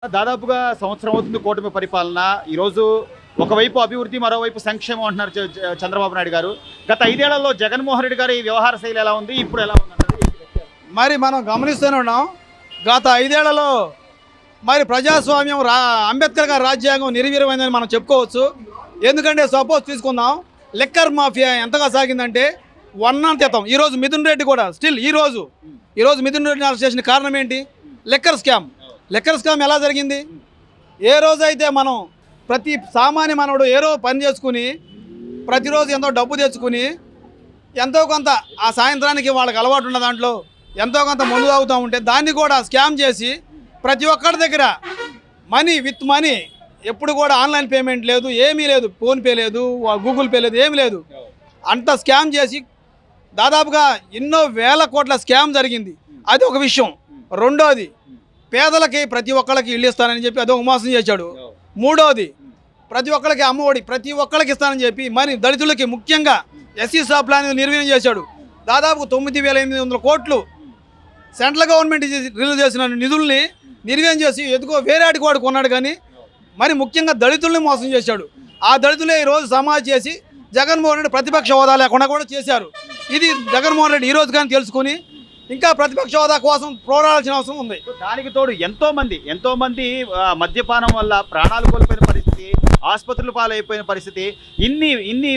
దాదాపుగా సంవత్సరం అవుతుంది కూటమి పరిపాలన. ఈరోజు ఒకవైపు అభివృద్ధి, మరోవైపు సంక్షేమం అంటున్నారు చంద్రబాబు నాయుడు గారు. గత 5 ఏళ్లలో జగన్మోహన్ రెడ్డి గారి వ్యవహార శైలి ఎలా ఉంది, ఇప్పుడు ఎలా ఉంది? మరి మనం గమనిస్తూనే ఉన్నాం. గత 5 ఏళ్లలో మరి ప్రజాస్వామ్యం అంబేద్కర్ గారి రాజ్యాంగం నిర్వీర్యమైందని మనం చెప్పుకోవచ్చు. ఎందుకంటే సపోజ్ తీసుకుందాం, లిక్కర్ మాఫియా ఎంతగా సాగిందంటే వర్ణాతీతం. ఈరోజు మిథున్ రెడ్డి కూడా స్టిల్ ఈరోజు మిథున్ రెడ్డిని అరెస్ట్ చేసిన కారణం ఏంటి? లిక్కర్ స్కామ్ ఎలా జరిగింది? ఏ రోజైతే మనం ప్రతి సామాన్య మానవుడు ఏరో పని చేసుకుని ప్రతిరోజు ఎంతో డబ్బు తెచ్చుకుని ఎంతో కొంత ఆ సాయంత్రానికి వాళ్ళకి అలవాటు ఉన్న దాంట్లో ఎంతో కొంత మందు తాగుతూ ఉంటే దాన్ని కూడా స్కామ్ చేసి ప్రతి ఒక్కరి దగ్గర మనీ ఎప్పుడు కూడా ఆన్లైన్ పేమెంట్ లేదు, ఏమీ లేదు, ఫోన్పే లేదు, గూగుల్ పే లేదు, ఏమీ లేదు. అంత స్కామ్ చేసి దాదాపుగా ఎన్నో వేల కోట్ల స్కామ్ జరిగింది. అది ఒక విషయం. రెండోది, పేదలకి ప్రతి ఒక్కళ్ళకి ఇల్లు ఇస్తానని చెప్పి అదొక మోసం చేశాడు. మూడోది, ప్రతి ఒక్కరికి అమ్మఒడి ప్రతి ఒక్కరికి ఇస్తానని చెప్పి మరి దళితులకి ముఖ్యంగా ఎస్సీ ప్లాన్ నిర్వీర్యం చేశాడు. దాదాపు 9,800 కోట్లు సెంట్రల్ గవర్నమెంట్ రిలీజ్ చేసిన నిధుల్ని నిర్వీర్యం చేసి ఎదుగో వేరేటికి వాడు కొన్నాడు. కానీ మరి ముఖ్యంగా దళితుల్ని మోసం చేశాడు. ఆ దళితులే ఈరోజు సమాజ్ చేసి జగన్మోహన్ రెడ్డి ప్రతిపక్ష హోదా లేకుండా కూడా చేశారు. ఇది జగన్మోహన్ రెడ్డి ఈరోజు కానీ తెలుసుకుని ఇంకా ప్రతిపక్ష హోదా కోసం పోరాడాల్సిన అవసరం ఉంది. దానికి తోడు ఎంతో మంది మద్యపానం వల్ల ప్రాణాలు కోల్పోయిన పరిస్థితి, ఆసుపత్రులు పాలైపోయిన పరిస్థితి, ఇన్ని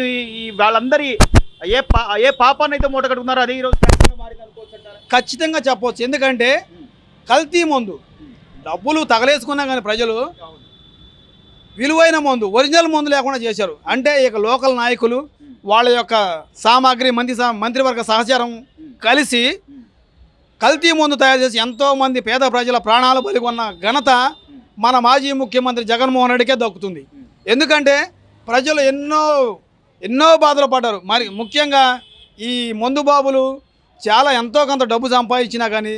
వాళ్ళందరి ఏ పాపాన్ని అయితే మూట కట్టుకున్నారో అదే ఈరోజు ఖచ్చితంగా చెప్పవచ్చు. ఎందుకంటే కల్తీ మందు డబ్బులు తగలేసుకున్నా కానీ ప్రజలు విలువైన మందు, ఒరిజినల్ మందు లేకుండా చేశారు. అంటే ఇక లోకల్ నాయకులు వాళ్ళ యొక్క సామాగ్రి మంత్రివర్గ సహచారం కలిసి కల్తీ మందు తయారు చేసి ఎంతోమంది పేద ప్రజల ప్రాణాలు బలిగొన్న ఘనత మన మాజీ ముఖ్యమంత్రి జగన్మోహన్ రెడ్డికే దక్కుతుంది. ఎందుకంటే ప్రజలు ఎన్నో బాధలు పడ్డారు. మరి ముఖ్యంగా ఈ మందు బాబులు చాలా ఎంతో కొంత డబ్బు సంపాదించినా కానీ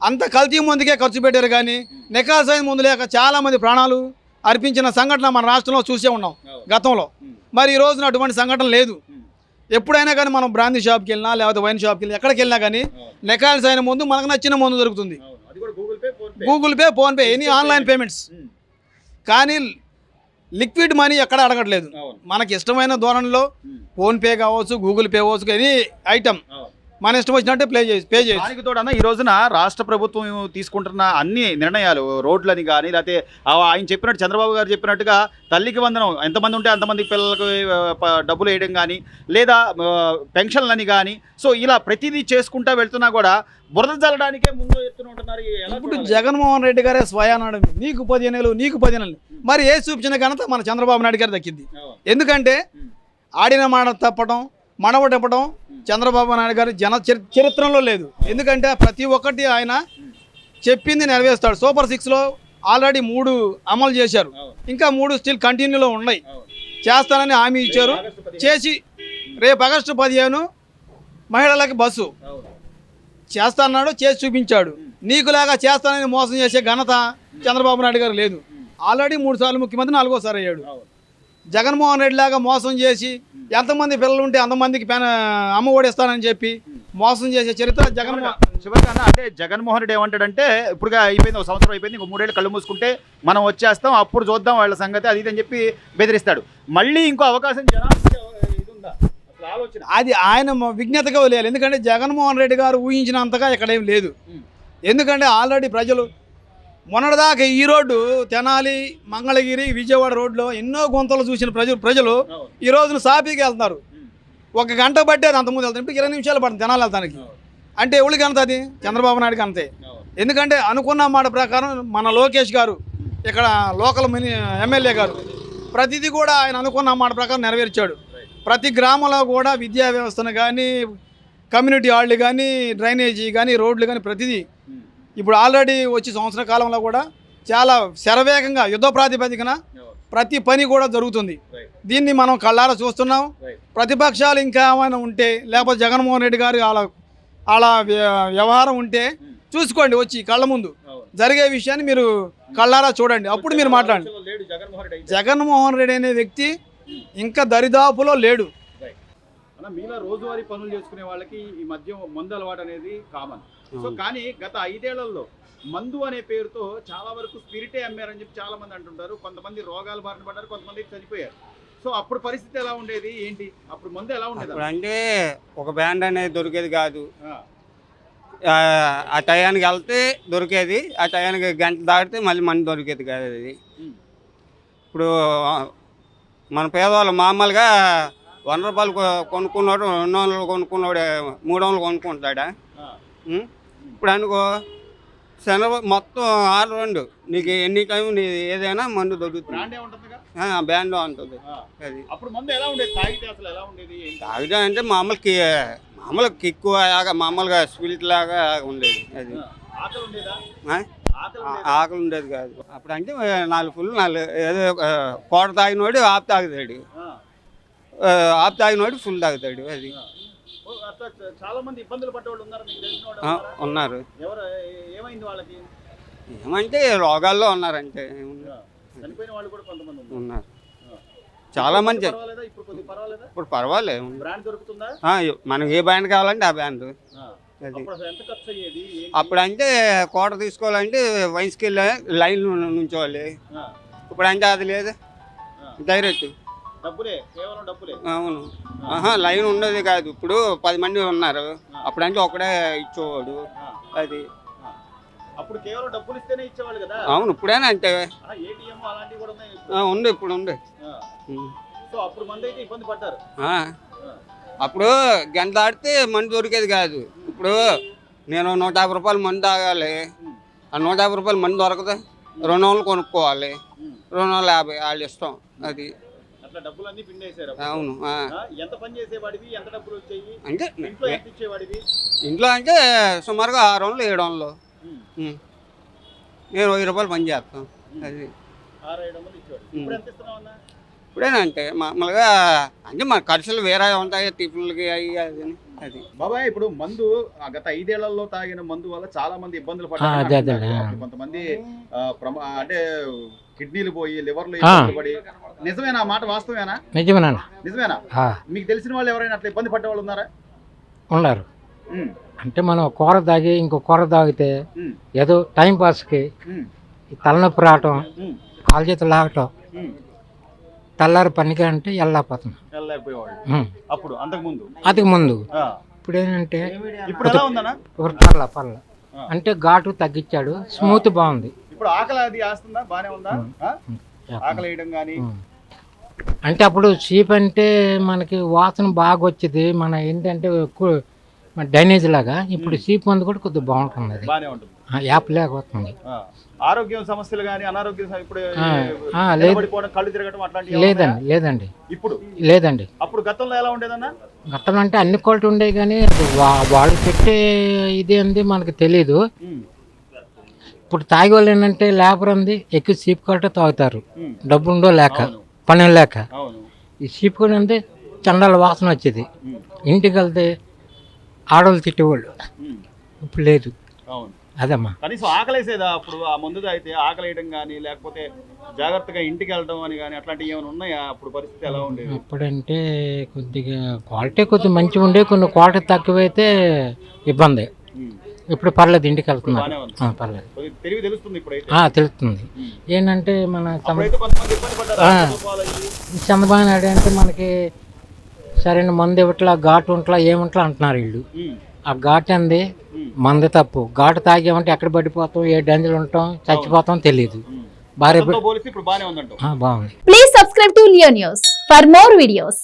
అంత కల్తీ మందుకే ఖర్చు పెట్టారు. కానీ నికాల్సైన మందు లేక చాలామంది ప్రాణాలు అర్పించిన సంఘటన మన రాష్ట్రంలో చూసే ఉన్నాం గతంలో. మరి ఈ రోజున అటువంటి సంఘటన లేదు. ఎప్పుడైనా కానీ మనం బ్రాందీ షాప్కి వెళ్ళినా లేకపోతే వైన్ షాప్కి వెళ్ళినా ఎక్కడికి వెళ్ళినా కానీ నికాల్స్ అయిన ముందు మనకు నచ్చిన ముందు దొరుకుతుంది. Google pay, PhonePe, any online payments. కానీ లిక్విడ్ మనీ ఎక్కడ అడగట్లేదు. మనకి ఇష్టమైన ధోరణిలో ఫోన్పే కావచ్చు, గూగుల్ పే కావచ్చు, ఎనీ ఐటమ్ మన ఇష్టం వచ్చినట్టే పే చేయొచ్చు. దానికి తోడన్నా ఈ రోజున రాష్ట్ర ప్రభుత్వం తీసుకుంటున్న అన్ని నిర్ణయాలు, రోడ్లని కానీ లేకపోతే ఆయన చెప్పినట్టు చంద్రబాబు గారు చెప్పినట్టుగా తల్లికి వందనం ఎంతమంది ఉంటే అంతమంది పిల్లలకు డబ్బులు వేయడం కానీ లేదా పెన్షన్లని కానీ, సో ఇలా ప్రతిదీ చేసుకుంటా వెళ్తున్నా కూడా బురద చల్లడానికే ముందు ఎత్తున ఉంటున్నారు. ఇప్పుడు జగన్మోహన్ రెడ్డి గారే స్వయానాడు నీకు 15 ఏళ్ళు, నీకు 15 ఏళ్ళు. మరి ఏ చూపించిన ఘనత మన చంద్రబాబు నాయుడు గారు దక్కింది. ఎందుకంటే ఆడిన మాట తప్పడం, మనవ తిప్పడం చంద్రబాబు నాయుడు గారు చరిత్రలో లేదు. ఎందుకంటే ప్రతి ఒక్కటి ఆయన చెప్పింది నెరవేరుస్తాడు. సూపర్ 6లో ఆల్రెడీ 3 అమలు చేశారు, ఇంకా 3 స్టిల్ కంటిన్యూలో ఉన్నాయి. చేస్తానని హామీ ఇచ్చారు, చేసి రేపు ఆగస్టు 15 మహిళలకి బస్సు చేస్తాన్నాడు, చేసి చూపించాడు. నీకులాగా చేస్తానని మోసం చేసే ఘనత చంద్రబాబు నాయుడు గారు లేదు. ఆల్రెడీ 3 సార్లు ముఖ్యమంత్రి, 4వ సారి అయ్యాడు. జగన్మోహన్ రెడ్డి లాగా మోసం చేసి ఎంతమంది పిల్లలు ఉంటే అంతమందికి అమ్మ ఓడిస్తానని చెప్పి మోసం చేసే చరిత్ర జగన్మోహన్. అంటే జగన్మోహన్ రెడ్డి ఏమంటాడంటే ఇప్పుడుగా అయిపోయింది, 1 సంవత్సరం అయిపోయింది, ఇంకో 3 ఏళ్ళు కళ్ళు మూసుకుంటే మనం వచ్చేస్తాం, అప్పుడు చూద్దాం వాళ్ళ సంగతి, అది అని చెప్పి బెదిరిస్తాడు. మళ్ళీ ఇంకో అవకాశం అది ఆయన విజ్ఞతగా వదిలేయాలి. ఎందుకంటే జగన్మోహన్ రెడ్డి గారు ఊహించినంతగా ఎక్కడేం లేదు. ఎందుకంటే ఆల్రెడీ ప్రజలు మొన్నటిదాకా ఈ రోడ్డు తెనాలి, మంగళగిరి, విజయవాడ రోడ్లో ఎన్నో గుంతలు చూసిన ప్రజలు ఈ రోజున సాపీకి వెళ్తున్నారు. 1 గంట పట్టేది అంతకుముందు వెళ్తారు, ఇప్పుడు 20 నిమిషాలు పడుతుంది తెనాలి వెళ్తానికి. అంటే ఎవరికి అంత అది చంద్రబాబు నాయుడుకి అంతే. ఎందుకంటే అనుకున్న మాట ప్రకారం మన లోకేష్ గారు ఇక్కడ లోకల్ ఎమ్మెల్యే గారు ప్రతిదీ కూడా ఆయన అనుకున్న మాట ప్రకారం నెరవేర్చాడు. ప్రతి గ్రామంలో కూడా విద్యా వ్యవస్థను కానీ, కమ్యూనిటీ హాళ్ళు కానీ, డ్రైనేజీ కానీ, రోడ్లు కానీ ప్రతిదీ ఇప్పుడు ఆల్రెడీ వచ్చి సంవత్సర కాలంలో కూడా చాలా శరవేగంగా యుద్ధ ప్రాతిపదికన ప్రతి పని కూడా జరుగుతుంది. దీన్ని మనం కళ్ళారా చూస్తున్నాం. ప్రతిపక్షాలు ఇంకా ఏమైనా ఉంటే లేకపోతే జగన్మోహన్ రెడ్డి గారు అలా వ్యవహారం ఉంటే చూసుకోండి, వచ్చి కళ్ళ ముందు జరిగే విషయాన్ని మీరు కళ్ళారా చూడండి, అప్పుడు మీరు మాట్లాడండి. జగన్మోహన్ రెడ్డి అనే వ్యక్తి ఇంకా దరిదాపులో లేడు. మీలా రోజువారీ పనులు చేసుకునే వాళ్ళకి ఈ మద్యం మందు అలవాటు అనేది కామన్. సో కానీ గత 5 ఏళ్లలో మందు అనే పేరుతో చాలా వరకు స్పిరిటే అమ్మారని చెప్పి చాలా మంది అంటుంటారు. కొంతమంది రోగాలు బారిన పడ్డారు, కొంతమంది చనిపోయారు. సో అప్పుడు పరిస్థితి ఎలా ఉండేది ఏంటి? అప్పుడు మందు ఎలా ఉండేది? ఇప్పుడు అంటే ఒక బ్యాండ్ అనేది దొరికేది కాదు. ఆ, ఆ టయానికి వెళ్తే దొరికేది, ఆ టయానికి గంట దాటితే మళ్ళీ మంది దొరికేది కాదు. అది ఉమ్, ఇప్పుడు మన పేదవాళ్ళు మామూలుగా 100 రూపాయలు కొనుక్కున్నాడు, 200 కొనుక్కున్నాడు, 300 కొనుక్కుంటాడా? ఆ, ఉం? ఇప్పుడు అనుకో శనగ మొత్తం 6 నీకు ఎన్ని టైం నీ ఏదైనా మందు దొరుకుతుంది. బ్రాండ్ ఏముంటుందిగా? బ్యాండ్ ఉంటుంది. ఆ, అది అప్పుడు మందు ఎలా ఉండేది? తాగితే అసలు ఎలా ఉండేది ఏంటి? తాగితే అంటే మామూలు కిక్కు లాగా మామూలుగా స్వీట్ లాగా ఉండేది. అది ఆ, ఆకలి ఉండేదా? ఆ? ఆకలి ఉండేదా? ఆకలి ఉండేది కాదు. అప్పుడు అంటే 4 ఫుల్ 4 ఏదో కోట తాగినోడు ఆపు తాగుతాడు, ఆ, ఆపు తాగినోడు ఫుల్ తాగుతాడు. అది ఆ. ఓ, అట్లా చాలా మంది ఇబ్బందులు పడ్డవాళ్ళు ఉన్నారు, మీకు తెలిసిన వాళ్ళు ఆ, ఉన్నారా? ఉన్నారు. ఎవరు ఏమైంది వాళ్ళకి? ఏమంటే రోగాల్లో ఉన్నారంటే ఆ, చనిపోయిన వాళ్ళు కూడా కొంతమంది ఉన్నారు. ఉన్నారు ఆ. చాలా మంది. పర్వాలేదా? ఇప్పుడు కొద్దిగా పర్వాలేదా? ఇప్పుడు పర్వాలేదు. బ్రాండ్ దొరుకుతుందా? మనకి ఏ బ్యాండ్ కావాలంటే ఆ బ్యాండ్. ఆ. అది అప్పుడు అసలు ఎంత ఖర్చు అయ్యేది ఏంటి? అప్పుడు అంటే కోట తీసుకోవాలంటే వయసుకి వెళ్ళి లైన్లు నుంచోవాలి. ఆ, ఇప్పుడు అంటే అది లేదు, ఆ. డైరెక్ట్. డబ్బులే, కేవలం డబ్బులే. అవును. లైన్ ఉండేది కాదు. ఇప్పుడు 10 మంది ఉన్నారు, అప్పుడంటే ఒకడే ఇచ్చేవాడు. ఆ, అది ఆ. అప్పుడు కేవలం డబ్బులు ఇస్తేనే ఇచ్చేవాళ్ళు కదా? అవును. ఇప్పుడేనా అంటే ఏటీఎం అలాంటివి కూడా ఉన్నాయి. ఉంది, ఇప్పుడు ఉంది. ఆ. ఉం. సో అప్పుడు మంది అయితే ఇబ్బంది పడ్డారు. ఆ. ఆ, అప్పుడు గంట దాటితే మంది దొరికేది కాదు. ఇప్పుడు నేను 150 రూపాయలు మంది తాగాలి, ఉమ్, ఆ 150 రూపాయలు మంది దొరకదు. 200 కొనుక్కోవాలి, ఉమ్. 250 వాళ్ళు ఇష్టం. అది అట్లా డబ్బులన్నీ పిండేశారు అప్పుడు. అవును. ఆ, ఎంత పని చేసేవాడివి? ఎంత డబ్బులు వచ్చాయి? అంటే ఇంట్లో ఎంత ఇచ్చేవాడివి? ఇంట్లో అంటే సుమారుగా 600 700. ఉమ్, నేను 1000 రూపాయలు పని చేస్తాను. అది 600-700 ఇచ్చేవాడు. ఇప్పుడు ఎంత ఇస్తున్నావు అన్న? ఇప్పుడేనా అంటే మామూలుగా అంటే మన ఖర్చులు వేరే ఉంటాయి, టిఫిన్లకి అవి అది. అది బాబాయ్, ఇప్పుడు మందు గత 5 ఏళ్లలో తాగిన మందు వల్ల చాలా మంది ఇబ్బందులు అదే, పడ్డారు. అదే. అప్పుడు కొంతమంది అంటే కిడ్నీలు పోయి లివర్లు ఇబ్బందులు పడి. నిజమేనా? ఆ మాట వాస్తవేనా? నిజమేనా? నిజమేనా? మీకు తెలిసిన వాళ్ళు ఎవరైనా అట్లా ఇబ్బంది పడ్డ వాళ్ళు ఉన్నారా? ఉన్నారు. ఉమ్, అంటే మనం కూర తాగి ఇంకో కూర తాగితే ఉమ్, ఏదో టైం పాస్కి ఉమ్, ఈ తలనొప్పి రావటం, ఉమ్, కాలు చేతులు లాగటం, ఉమ్. తెల్లారి పనికి అంటే వెళ్ళలేకపోతున్నాం. వెళ్ళలేకపోయేవాళ్ళు అప్పుడు, అంతకు ముందు. అది ముందు. ఆ, ఇప్పుడు ఏంటంటే ఇప్పుడు ఎలా ఉందన్నా? పర్ల అంటే ఘాటు తగ్గించాడు, స్మూత్ బాగుంది. ఇప్పుడు ఆకలి అది వేస్తుందా? బానే ఉందా? ఆ? ఆకలి వేయడం కానీ అంటే అప్పుడు చీప్ అంటే మనకి వాసన బాగా వచ్చేది, మన ఏంటంటే ఎక్కువ మన డ్రైనేజ్ లాగా. ఇప్పుడు చీప్ మందు కూడా కొద్దిగా బాగుంటుంది, అది బానే ఉంటుంది. యాప్ లేకపోతుంది. ఆ, ఆరోగ్యం సమస్యలు కానీ అనారోగ్యం ఇప్పుడు లేదు. నిలబడిపోవడం, కళ్ళు తిరగడం అట్లాంటివి లేదండి, లేదండి, ఇప్పుడు. లేదండి. అప్పుడు గతంలో ఎలా ఉండేదన్నా? గతం అంటే అన్ని క్వాలిటీ ఉండేవి, కానీ అది వాళ్ళు పెట్టే ఇది అంది మనకు తెలీదు. ఉమ్, ఇప్పుడు తాగే వాళ్ళు ఏంటంటే లేబర్ అంది ఎక్కువ చీప్ క్వాలిటీ తాగుతారు, ఉమ్, డబ్బు ఉండో లేక, అవును. పని లేక. అవును. ఈ చీప్ కూడా అంటే చండాల వాసన వచ్చేది. ఉమ్, ఇంటికి వెళ్తే ఆడవాళ్ళు తిట్టేవాళ్ళు, ఉమ్, ఇప్పుడు లేదు. అవును. అదమ్మా. కనీసం ఆకలేసేదా అప్పుడు? ఆ మందు అయితే ఆకలి వేయడం కానీ, లేకపోతే జాగ్రత్తగా ఇంటికి వెళ్ళడం అని కానీ అట్లాంటివి ఏమైనా ఉన్నాయా? అప్పుడు పరిస్థితి ఎలా ఉండేది? అప్పుడంటే కొద్దిగా క్వాలిటీ కొద్దిగా మంచిగా ఉండే, కొన్ని క్వాలిటీ తక్కువైతే ఇబ్బంది. ఉమ్, ఇప్పుడు పర్లేదు, ఇంటికి వెళ్తున్నారు. బానే ఉంది. పర్లేదు, కొద్దిగా తెలివి తెలుస్తుంది ఇప్పుడైతే. తెలుస్తుంది. ఉమ్. ఏంటంటే మన అప్పుడైతే కొంతమంది ఇబ్బంది పడ్డారు. ఆరోగ్యాలు అయ్యి. చంద్రబాబు నాయుడు అంటే మనకి సరైన మందు ఇవ్వట్లా, ఘాటు ఉంట్లా, ఏముంట్లా అంటున్నారు వీళ్ళు. ఉమ్, ఆ ఘాటు అంది మంది తప్పు. ఘాటు తాగామంటే ఎక్కడ పడిపోతాం, ఏ డేంజర్ ఉంటాం, చచ్చిపోతాం తెలియదు. భార్య గతంతో పోలిస్తే ఇప్పుడు బానే ఉందంట. బాగుంది. Please subscribe to Leo News for more videos.